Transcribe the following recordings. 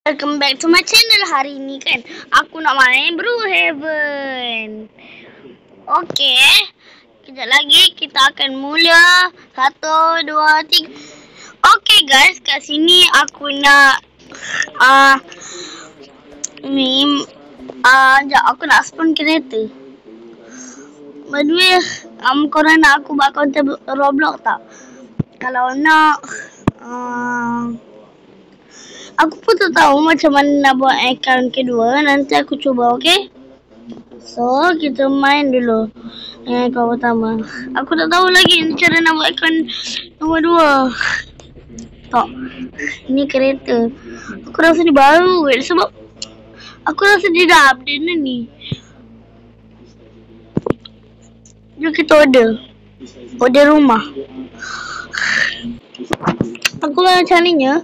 Welcome back to my channel. Hari ni kan aku nak main Brookhaven. Okey. Kejap lagi kita akan mula. 1, 2, 3. Okey guys, kat sini aku nak sekejap aku nak spawn kereta. By the way, korang nak aku buat konten Roblox tak? Kalau nak, aku pun tak tahu macam mana nak buat account kedua. Nanti aku cuba, okey? So, kita main dulu dengan account pertama. Aku tak tahu lagi cara nak buat account nombor 2. Tak. Ini kereta. Aku rasa dia baru sebab aku rasa dia dah update ni. Jom kita order. Order rumah. Aku macam ni nya.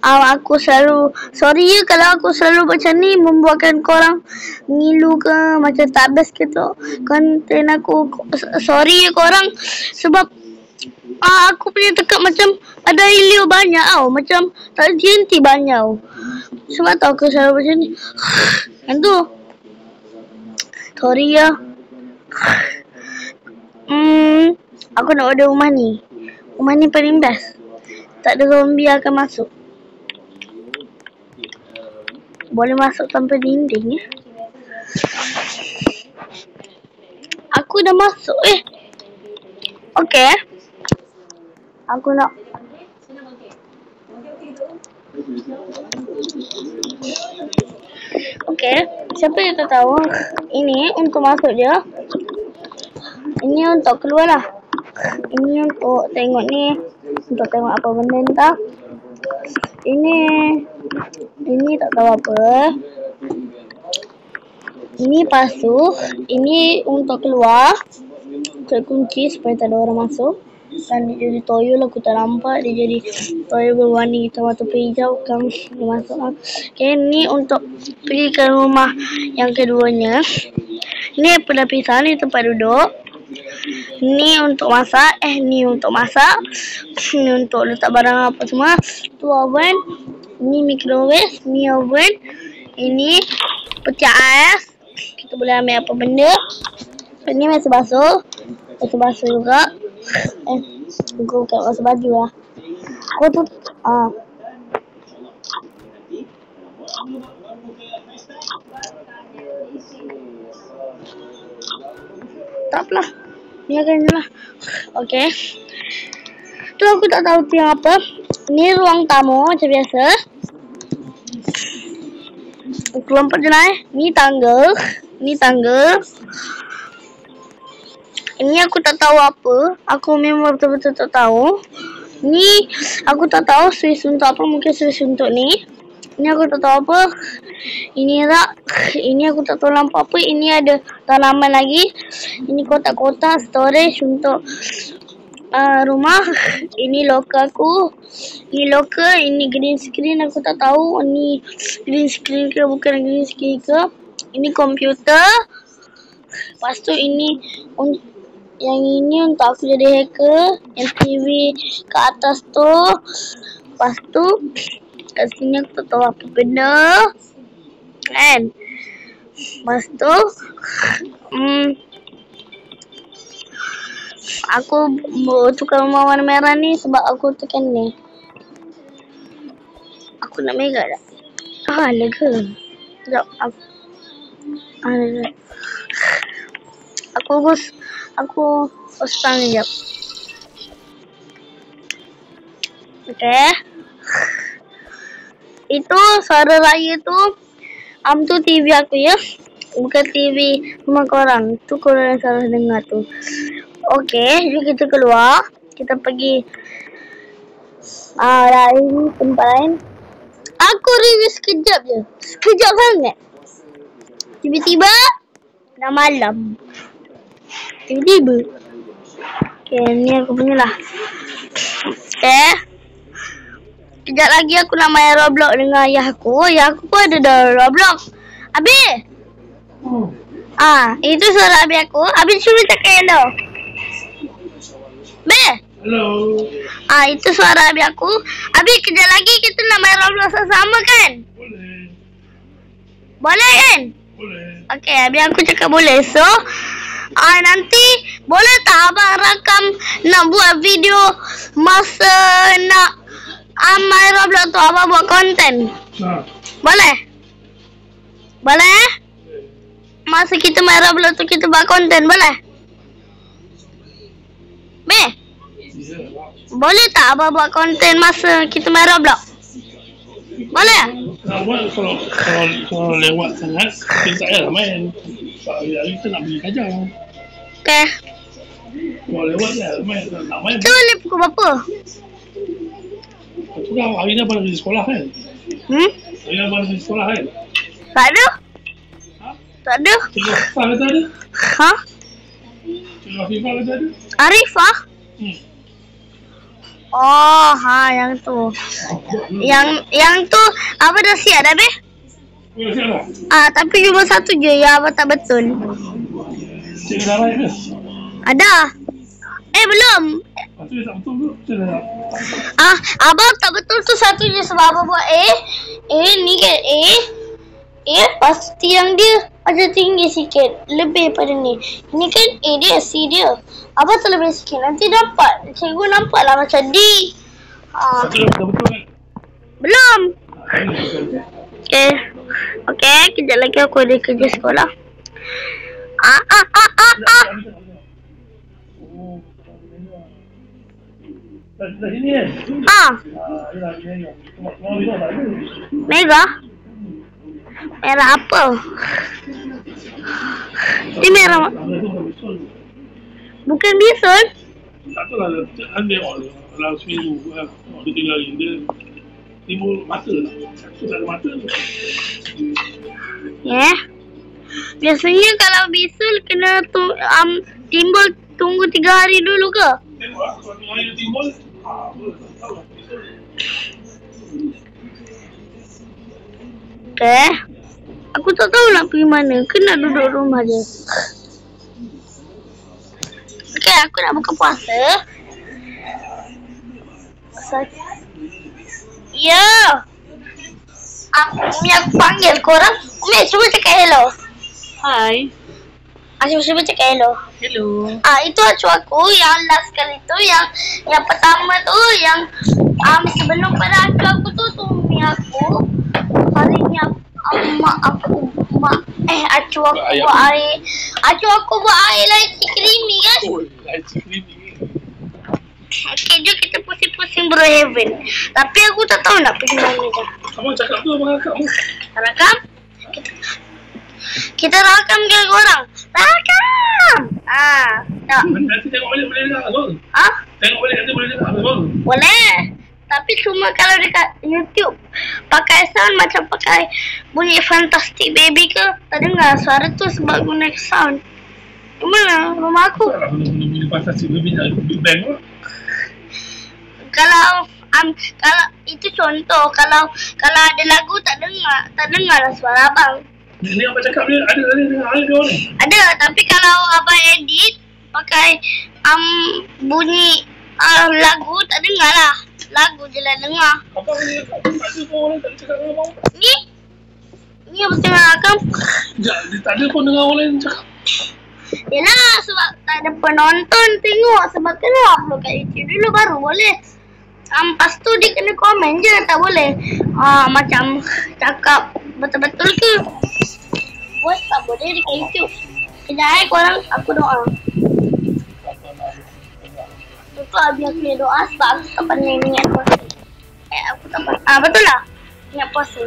Aku selalu, sorry ya kalau aku selalu macam ni membuatkan korang ngilu ke macam tak best ke tu konten aku. Sorry ya korang sebab aku punya tekak macam ada ilio banyak tau. Macam tak henti banyak tau. Sebab tau aku selalu macam ni. Kan tu. Sorry ya. Aku nak order rumah ni. Rumah ni paling best. Tak ada zombie akan masuk. Boleh masuk tanpa dinding ya. Aku dah masuk okey. Aku nak okey. Siapa yang tak tahu ini untuk masuk dia. Ini untuk keluar lah. Ini untuk tengok ni. Untuk tengok apa benda entah. Ini tak tahu apa. Ini pasu. Ini untuk keluar. Untuk kunci supaya tak ada orang masuk. Dan dia jadi toyol aku tak nampak. Dia jadi toyol berwarna hitam atau hijau. Kami dia masuk. Okay, ini untuk pergi ke rumah yang keduanya. Ini pelapisan, ini tempat duduk. Ni untuk masak. Ni untuk masak. Ni untuk letak barang apa semua. Tu oven. Ni microwave. Ni oven. Ini peti ais. Kita boleh ambil apa benda. Ini mesin basuh. Mesin basuh juga. Aku bukan basuh baju lah. Aku tu tak apalah. Biarkan je lah. Okey. Tu aku tak tahu tu yang apa. Ni ruang tamu macam biasa. Aku lompat je lah Ni tangga. Ni tangga. Ini aku tak tahu apa. Aku memang betul-betul tak tahu. Ni aku tak tahu switch untuk apa. Mungkin switch untuk ni. Ini aku tak tahu apa. Ini rak. Ini aku tak tahu lampu apa. Ini ada tanaman lagi. Ini kotak-kotak storage untuk rumah. Ini locker aku. Ini locker. Ini green screen aku tak tahu. Ini green screen ke bukan green screen ke. Ini komputer. Lepas tu ini yang ini untuk aku jadi hacker. Yang TV ke atas tu. Lepas tu kat sini aku tak tahu apa benda. Kan? Lepas tu aku tukar rumah warna merah ni sebab aku tekan ni. Aku nak mega tak? Lega. Sekejap. Lega. Aku start ni sekejap. Okay. Itu suara raya tu. Tu TV aku ya. Bukan TV rumah korang. Tu korang yang salah dengar tu. Okey, jom kita keluar. Kita pergi lain tempat lain. Aku review sekejap je. Sekejap sangat. Tiba-tiba dah malam. Tiba-tiba. Okey, ni aku punya lah. Okey. Sekejap lagi aku nak main Roblox dengan ayah aku. Ayah aku pun ada dah Roblox. Abi! Itu suara Abi aku. Abi suruh cakap hello. Be! Hello. Itu suara Abi aku. Abi, kejap lagi kita nak main Roblox sama kan? Boleh. Boleh kan? Boleh. Okay, biar aku cakap boleh. So, nanti boleh tak abang rakam nak buat video masa nak main Roblox tu abang buat konten? Boleh? Boleh? Masa kita main Roblox tu kita buat konten, boleh? Boleh tak abang buat konten masa kita main Roblox? Boleh? Nak buat kalau lewat sangat, kita tak payah main. Hari kita nak beli kajang. Okay. Kalau lewat je main, nak main. Kita boleh pukul berapa? Itu kan hari ni abang pergi sekolah kan? Hari ni abang pergi sekolah kan? Tak ada. Ha? Tak ada. Cikgu Afifah kata ada? Ha? Cikgu Afifah kata ada? Arifah? Oh, yang tu. Yang tu apa dah siap dah be? Ya, siap lah. Tapi cuma satu je yang apa tak betul. Cikgu Darai ke? Ada. Belum. Lepas tu dia tak betul tu. Macam mana? Abang tak betul tu satu je sebab abang buat ni kan pasti yang dia macam tinggi sikit. Lebih pada ni. Ini kan dia, C dia. Abang tu lebih sikit. Nanti dapat. Cikgu nampak lah macam D. Satu dah betul kan? Belum. Okay, kejap lagi aku ada kerja sekolah. Dah sini kan? Mega? Merah apa? Ini merah. Bukan bisul? Tak tahu lah. Dia dalam seminggu. Dia 3 hari. Dia timbul mata. Satu tak ada mata. Biasanya kalau bisul kena timbul tunggu 3 hari dulu ke? Tengok lah. Kalau 3 hari dia timbul. Tak tahu lah. Okay. Aku tak tahu nak pergi mana. Kena duduk rumah je. Okay, aku nak buka puasa. Ya. Aku panggil korang. Umi, cuba cakap hello. Hai. Cuba cakap hello. Hello. Itu acu aku yang last kali tu. Yang pertama tu. Yang sebelum pada acu aku tu. Umi aku. Hari ni acu aku buat air laci creamy kan? Laci creamy. Okay, jom kita pusing-pusing bro heaven. Tapi aku tak tahu nak pergi mana dah. Abang cakap tu abang rakam. Rakam? Kita rakam ke korang? Rakam! Tak. Nanti tengok balik boleh dengar Azul. Tengok balik nanti boleh dengar Azul. Boleh. Tapi cuma kalau dekat YouTube pakai sound macam pakai bunyi Fantastic Baby ke, tak dengar suara tu sebab guna sound. Mana rumah aku? Tak lah bunyi Fantastic Baby nak Big Bang pun. Kalau itu contoh, kalau ada lagu tak dengar lah suara abang. Ni abang cakap dia ada dengar dia ni. Ada, tapi kalau abang edit pakai bunyi lagu tak dengar lah. Lagu je lah dengar. Abang ni tak ada pun orang tak cakap dengan abang. Ni apa tengah rakam? Sekejap, dia tak ada pun dengar orang lain cakap. Yelah, sebab tak ada penonton tengok. Sebab kena upload kat YouTube dulu baru boleh. Lepas tu dia kena komen je, tak boleh macam cakap betul-betul ke. Buat tak boleh dekat YouTube. Kejap korang, aku doa. Itu Abi aku punya doa sebab aku tak pernah niat puasa. Aku tak pernah. Betul lah. Niat puasa.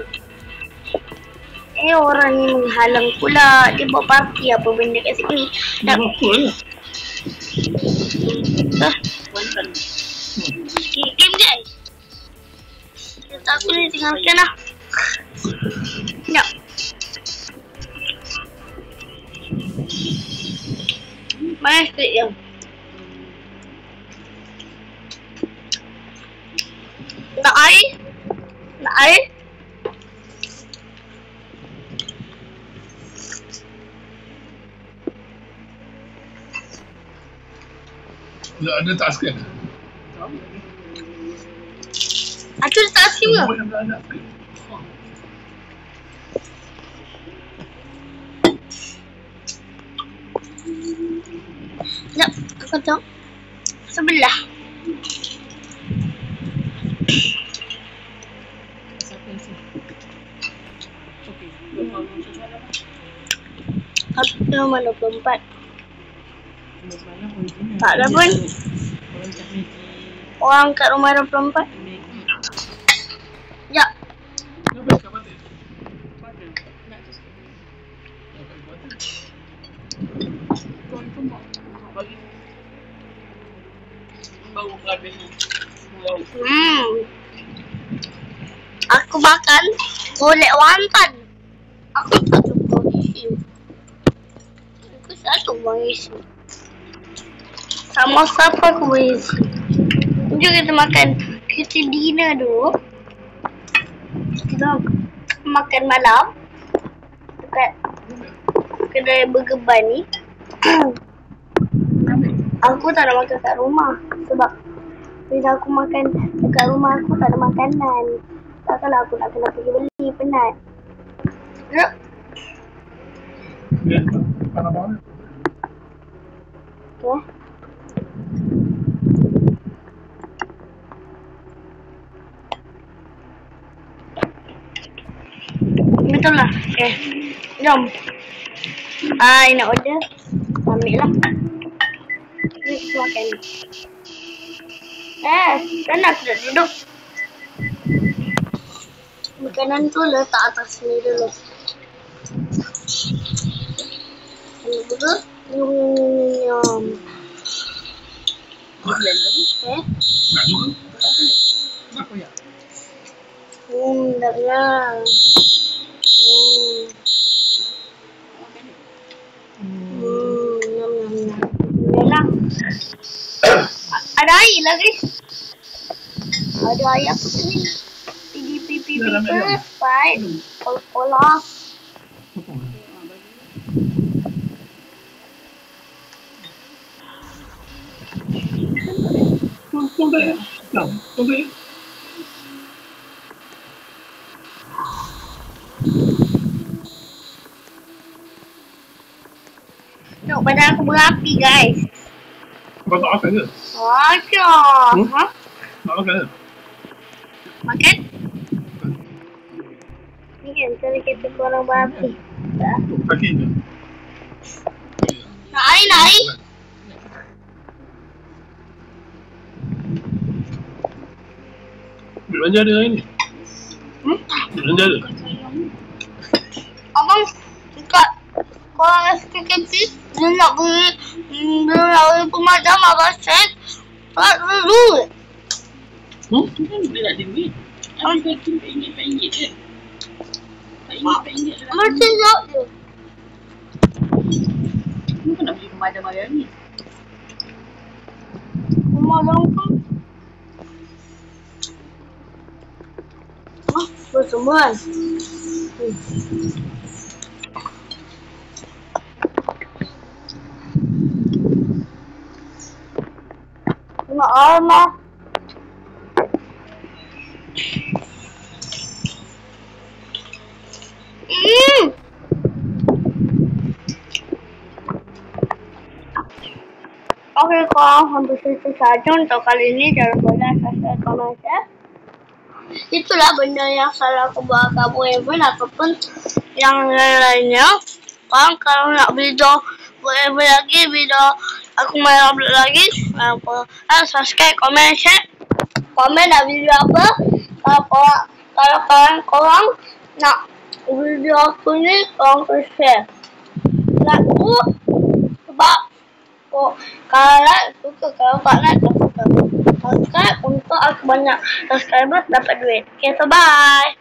Orang ni menghalang pula. Dia buat party apa benda kat sini. Dia apa lah. Game guys. Kita aku ni tinggalkan lah. Sekejap. Mana street dia? Nak air? Nak air? Tak ada task kan? Aku dah tak asking ke? Sekejap, aku tengok sebelah. Aku nombor 24. Tak ada pun. Orang kat rumah 24. Ya. Aku makan golek wonton. Aku tak cukup isi. Aku satu mengisi. Sama siapa aku mengisi. Jom kita makan. Kita dinner dulu. Kita makan malam dekat kedai bergeban ni. Aku tak nak makan kat rumah sebab bila aku makan dekat rumah aku tak ada makanan. Takkanlah aku nak kena pergi beli, penat. Ya. Ya, mana mana? Okay. Betul lah. Okay. Jom. I nak order. Ambil lah. Kita makan. Kan aku dah duduk. Makanan tu letak atas ni dulu. Dulu. Nyum. Okay. Nak juga? Kenapa ya? Dah kenyang. Nyam. Ada air lah guys. Ada air apa ni? Pipi Sprite, Coca-Cola. Tengok badan aku berapi guys. Kau tak makan ke? Ada. Ha? Tak makan ke? Makan? Ni kan cara kita korang berapi. Kaki je. Nak air. Duit belanja ada hari ni? Duit belanja ada? Abang dekat korang SKKP dia nak beli pemadam abang set. Tak ada duit. Dia nak duit. Abang kaki RM4 je. RM4 je. Macam jauh je. Kenapa nak beli pemadam hari ni? Pemadam kan? Bersembuhan. Tengok Allah. Okey, korang hampir selesai saja untuk kali ini. Jangan lupa subscribe, komen, share. Itulah benda yang salah aku buat kamu Evan ataupun yang lain-lainnya. Korang kalau nak video Evan lagi, video aku main upload lagi, jangan lupa subscribe, komen, share. Komen nak video apa. Kalau korang nak video aku ni, korang share. Like tu sebab kalau like suka, kalau tak like tak suka. Subscribe untuk aku banyak subscribers dapat duit. Okay, so bye.